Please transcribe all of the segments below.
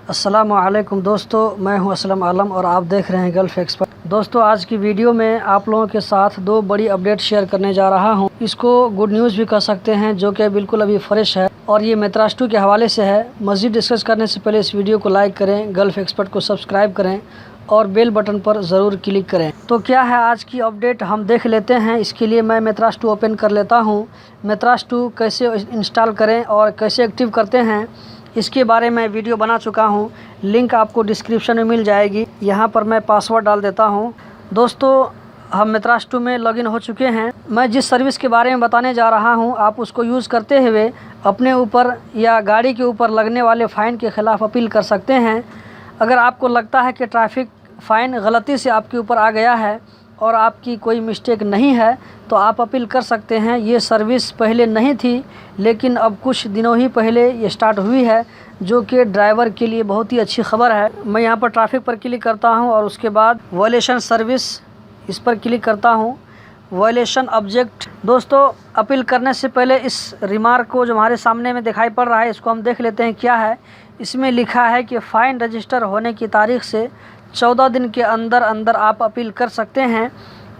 अस्सलामुअलैकुम दोस्तों, मैं हूं असलम आलम और आप देख रहे हैं गल्फ़ एक्सपर्ट। दोस्तों, आज की वीडियो में आप लोगों के साथ दो बड़ी अपडेट शेयर करने जा रहा हूं। इसको गुड न्यूज़ भी कह सकते हैं, जो कि बिल्कुल अभी फ्रेश है और ये मैत्रास 2 के हवाले से है। मज़ीद डिस्कस करने से पहले इस वीडियो को लाइक करें, गल्फ़ एक्सपर्ट को सब्सक्राइब करें और बेल बटन पर ज़रूर क्लिक करें। तो क्या है आज की अपडेट, हम देख लेते हैं। इसके लिए मैं मैत्रास 2 ओपन कर लेता हूँ। मैत्रास 2 कैसे इंस्टॉल करें और कैसे एक्टिव करते हैं, इसके बारे में वीडियो बना चुका हूं। लिंक आपको डिस्क्रिप्शन में मिल जाएगी। यहां पर मैं पासवर्ड डाल देता हूं। दोस्तों, हम मैत्रास 2 में लॉगिन हो चुके हैं। मैं जिस सर्विस के बारे में बताने जा रहा हूं, आप उसको यूज़ करते हुए अपने ऊपर या गाड़ी के ऊपर लगने वाले फ़ाइन के ख़िलाफ़ अपील कर सकते हैं। अगर आपको लगता है कि ट्रैफिक फ़ाइन गलती से आपके ऊपर आ गया है और आपकी कोई मिस्टेक नहीं है, तो आप अपील कर सकते हैं। ये सर्विस पहले नहीं थी, लेकिन अब कुछ दिनों ही पहले ये स्टार्ट हुई है, जो कि ड्राइवर के लिए बहुत ही अच्छी खबर है। मैं यहाँ पर ट्रैफिक पर क्लिक करता हूँ और उसके बाद वायलेशन सर्विस इस पर क्लिक करता हूँ। Violation object. दोस्तों, अपील करने से पहले इस रिमार्क को जो हमारे सामने में दिखाई पड़ रहा है, इसको हम देख लेते हैं क्या है। इसमें लिखा है कि फ़ाइन रजिस्टर होने की तारीख से 14 दिन के अंदर अंदर आप अपील कर सकते हैं।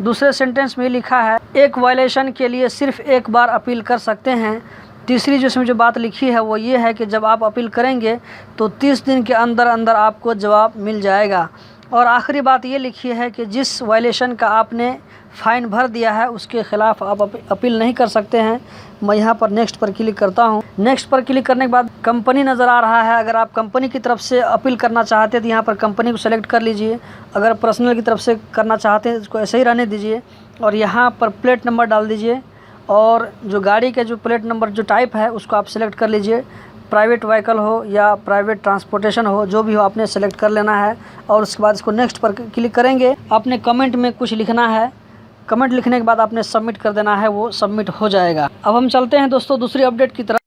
दूसरे सेंटेंस में लिखा है, एक वायलेशन के लिए सिर्फ एक बार अपील कर सकते हैं। तीसरी जो बात लिखी है वो ये है कि जब आप अपील करेंगे तो 30 दिन के अंदर अंदर आपको जवाब मिल जाएगा। और आखिरी बात ये लिखी है कि जिस वायलेशन का आपने फ़ाइन भर दिया है उसके ख़िलाफ़ आप अपील नहीं कर सकते हैं। मैं यहाँ पर नेक्स्ट पर क्लिक करता हूँ। नेक्स्ट पर क्लिक करने के बाद कंपनी नज़र आ रहा है। अगर आप कंपनी की तरफ से अपील करना चाहते हैं तो यहाँ पर कंपनी को सेलेक्ट कर लीजिए। अगर पर्सनल की तरफ से करना चाहते हैं इसको ऐसे ही रहने दीजिए और यहाँ पर प्लेट नंबर डाल दीजिए और जो गाड़ी के जो प्लेट नंबर जो टाइप है उसको आप सेलेक्ट कर लीजिए। प्राइवेट व्हीकल हो या प्राइवेट ट्रांसपोर्टेशन हो, जो भी हो आपने सेलेक्ट कर लेना है और उसके बाद इसको नेक्स्ट पर क्लिक करेंगे। आपने कमेंट में कुछ लिखना है। कमेंट लिखने के बाद आपने सबमिट कर देना है, वो सबमिट हो जाएगा। अब हम चलते हैं दोस्तों दूसरी अपडेट की तरफ।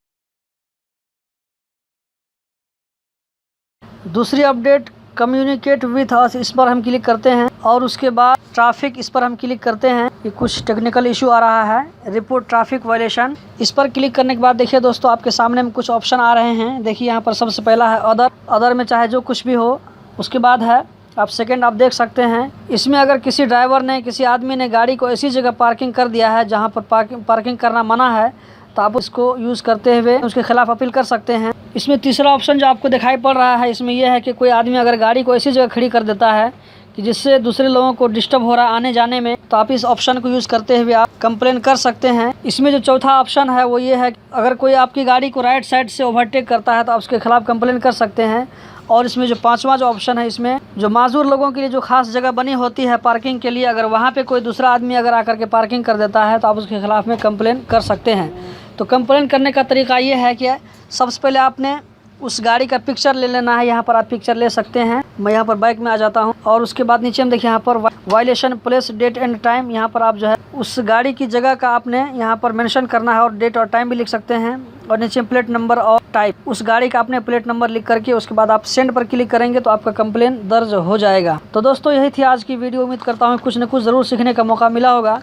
दूसरी अपडेट कम्युनिकेट विथ अस, इस पर हम क्लिक करते हैं और उसके बाद ट्रैफिक, इस पर हम क्लिक करते हैं। ये कुछ टेक्निकल इशू आ रहा है। रिपोर्ट ट्रैफिक वायलेशन, इस पर क्लिक करने के बाद देखिए दोस्तों, आपके सामने में कुछ ऑप्शन आ रहे हैं। देखिए यहाँ पर सबसे पहला है अदर। अदर में चाहे जो कुछ भी हो। उसके बाद है आप सेकंड, आप देख सकते हैं इसमें अगर किसी ड्राइवर ने, किसी आदमी ने गाड़ी को ऐसी जगह पार्किंग कर दिया है जहां पर पार्किंग करना मना है, तो आप इसको यूज़ करते हुए उसके खिलाफ अपील कर सकते हैं। इसमें तीसरा ऑप्शन जो आपको दिखाई पड़ रहा है, इसमें यह है कि कोई आदमी अगर गाड़ी को ऐसी जगह खड़ी कर देता है कि जिससे दूसरे लोगों को डिस्टर्ब हो रहा है आने जाने में, तो आप इस ऑप्शन को यूज़ करते हुए आप कंप्लेन कर सकते हैं। इसमें जो चौथा ऑप्शन है वो ये है, अगर कोई आपकी गाड़ी को राइट साइड से ओवरटेक करता है तो आप उसके खिलाफ कंप्लेन कर सकते हैं। और इसमें जो पांचवा जो ऑप्शन है, इसमें जो माजूर लोगों के लिए जो खास जगह बनी होती है पार्किंग के लिए, अगर वहाँ पे कोई दूसरा आदमी अगर आकर के पार्किंग कर देता है तो आप उसके खिलाफ में कंप्लेन कर सकते हैं। तो कंप्लेन करने का तरीका ये है कि सबसे पहले आपने उस गाड़ी का पिक्चर ले लेना है। यहाँ पर आप पिक्चर ले सकते हैं। मैं यहाँ पर बाइक में आ जाता हूँ और उसके बाद नीचे में देखिए यहाँ पर violation place date and time, यहाँ पर आप जो है उस गाड़ी की जगह का आपने यहाँ पर मेंशन करना है और डेट और टाइम भी लिख सकते हैं। और नीचे प्लेट नंबर और टाइप, उस गाड़ी का आपने प्लेट नंबर लिख करके उसके बाद आप सेंड पर क्लिक करेंगे तो आपका कंप्लेन दर्ज हो जाएगा। तो दोस्तों, यही थी आज की वीडियो। उम्मीद करता हूँ कुछ न कुछ ज़रूर सीखने का मौका मिला होगा।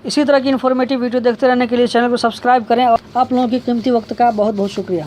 इसी तरह की इन्फॉर्मेटिव वीडियो देखते रहने के लिए चैनल को सब्सक्राइब करें और आप लोगों की कीमती वक्त का बहुत बहुत शुक्रिया।